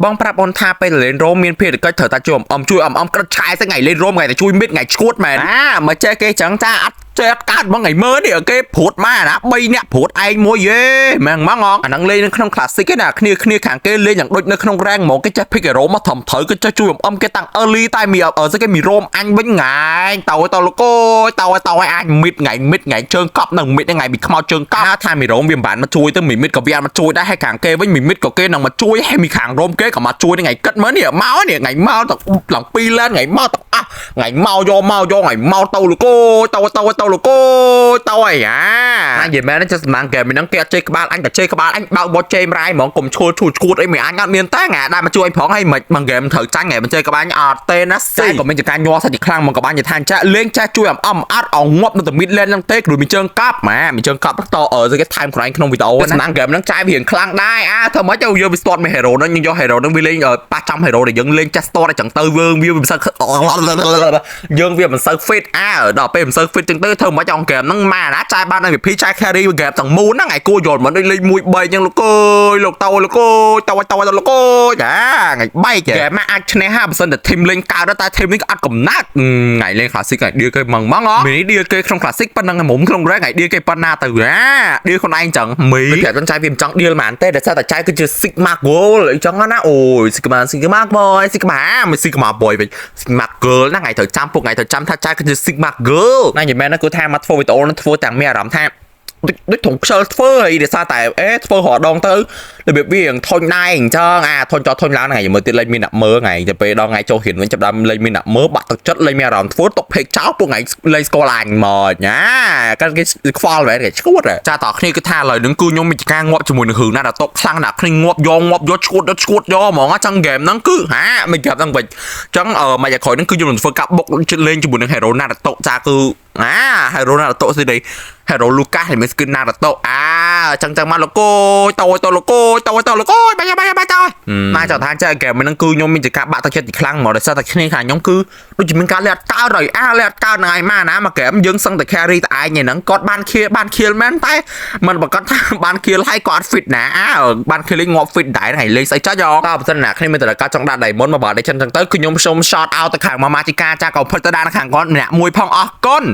បងប្រាប់អូនថាពេលលេងរោមមានភារកិច្ចត្រូវតែជួយជួយក្រិតឆាយស្ងៃលេងរោមថ្ងៃតែជួយមិត្តថ្ងៃឈួតមែនមកចេះគេចឹងចាអត់ចេះកើតមកថ្ងៃមើលនេះគេព្រួតម៉ាណា3នាក់ព្រួតឯងមួយយេម៉ងម៉ងអាហ្នឹងលេងនៅក្នុង classic ឯណាគ្នាខាងគេលេងយ៉ាងដូចនៅក្នុង rank ហ្មងគេចេះ pick រោមមកធំត្រូវគេចេះជួយគេតាំង early តែមានស្អីគេមានរោមអញវិញថ្ងៃតលោកអញមិត្តថ្ងៃជើងកប់នៅមិត្តថ្ងៃមានខ្មោចជើងកប់ថាមានរោមវាមិនបានមកជួយទៅមានមិត្តក៏វាអត់មកជួយដែរហើយខាងគេវិញមានមិត្តក៏គេនឹងមកជួយហើយមានខាងរោមគេក៏មកជួយថ្ងៃគិតមើលនេះមកនេះថ្ងៃមកទៅឡើង2 lan ថ្ងៃមកទៅអស់ថ្ងៃមកយកថ្ងៃមកទៅលោកតលោកតអីអានិយាយមែនចេះសំណាងហ្គេមហ្នឹងគេអត់ចេះក្បាលអញក៏ចេះក្បាលអញបើកបោះចេមរ៉ាយហ្មងកុំឈួតអីមិនអញអត់មានតែងាដែលមកជួយអញផងហើយមិនបងហ្គេមត្រូវចាញ់ថ្ងៃមិនចេះក្បាលអត់ទេណាតែក៏មានចការញ័រសាច់ខ្លាំងហ្មងក៏បាននិយាយថាចាក់លេងចេះជួយអត់អងាប់នៅតែមីតលេនហ្នឹងទេគ្រូមានជើងកប់មានជើងកប់តស្អីគេថែមក្រែងក្នុងវីដេអូសំណាងហ្គេមហ្នឹងចាយវារៀងខ្លាំងដែរធ្វើម៉េចទៅយើងវាស្ទាត់មានហេរ៉ូហ្នឹងយើងយកហេរ៉ូហ្នឹងវាលេងប៉ះចំហេរ៉ូដែលយើងលេងចេះស្ទាត់អញ្ចឹងទៅវាមិនសូវយើងវាមិនសូវ fit ដល់ពេលមិនសូវ fit ចឹងទៅធ្វើម៉េចអង្គហ្គេមហ្នឹងម៉ាណាចាយបាននៅវិធីចាយ carry ហ្គេមទាំងមូលហ្នឹងឯងគួរយល់មិនដូចលេង1 3ចឹងលោកអើយលោកតលោកអើយតលោកអើយថ្ងៃបែកហ្គេមអាចឈ្នះបើសិនតែ team លេងកើតតែ team នេះក៏អត់កំណាត់ថ្ងៃលេង classic ថ្ងៃឌីគេម៉ងមីឌីគេក្នុង classic ប៉ុណ្ណឹងមុំក្នុង rank ថ្ងៃឌីគេប៉ុណ្ណាទៅឌីខ្លួនឯងចឹងមីប្រាប់ចង់ចាយវាមិនចង់ឌីលហ្មងទេដែលតែចាយគឺជា sigma goal អីចឹងណាអូយ sigma boy sigma boy វិញ sigma girl ហ្នឹងថ្ងៃត្រូវចាំពួកថ្ងៃត្រូវចាំថាចាយគឺជា sigma girl ណានិយាយមែនណាគឺថាមកធ្វើវីដេអូនឹងធ្វើទាំងមានអារម្មណ៍ថាដូចធំខ្ជិលធ្វើអីដែលសារតែធ្វើរដងទៅរបៀបវាធុញដែរអញ្ចឹងធុញឡើងថ្ងៃមើលទៀតលេងមានអ្នកមើលថ្ងៃទៅពេលដល់ថ្ងៃចូលរៀនវិញចាប់ដើមលេងមានអ្នកមើលបាក់ទឹកចិត្តលេងមានអារម្មណ៍ធ្វើຕົកពេកចោលពួកថ្ងៃលេងស្គាល់អញមកកាន់គេខ្វល់មែនគេឈួតចាតគ្នាគឺថាឥឡូវហ្នឹងគឺខ្ញុំមានការងាប់ជាមួយនឹងរឿងណាដល់ຕົកខ្លាំងណាស់គ្នាងាប់យកឈួតយកហ្មងចឹងហ្គេមហ្នឹងគឺមិនកាប់ហ្នឹងវិញចឹងមកយ៉ាក្រោយហ្នឹងគឺខ្ញុំនឹងធ្វើការបុកលេងជាមួយនឹងហេរ៉ូណាដល់ຕົកចាគឺហេរ៉ូណាដល់ຕົកស្អីនេះហេរ៉ូលូកាសហើយមានស្គីនណាដល់ຕົកចឹងមកលោកអូយតលោកអូយបាយមកចោលថាចាហ្គេមហ្នឹងគឺខ្ញុំមានការបាក់ទឹកចិត្តខ្លាំងហ្មងដោយសារតែគ្នាខាងខ្ញុំគឺដូចជាមានការលាក់កើហើយលាក់កើថ្ងៃម៉ាណាមកហ្គេមយើងសឹងតែ carry តែឯងហ្នឹងគាត់បានខៀលមែនតែមិនប្រកាសថាបានខៀលហើយគាត់ fit ណាបានខៀលលេងងាប់ fit ដែរថ្ងៃលេងស្អីចុចយកបើមិនណាគ្នាមានតែការចង់ដាក់ diamond មកបើដេចឹងទៅគឺខ្ញុំសូម shout out ទៅខាងម៉ាម៉ាជីកាចាកុំភ្លេចទៅដាក់ខាងគាត់ម្នាក់មួយផងអរគុណ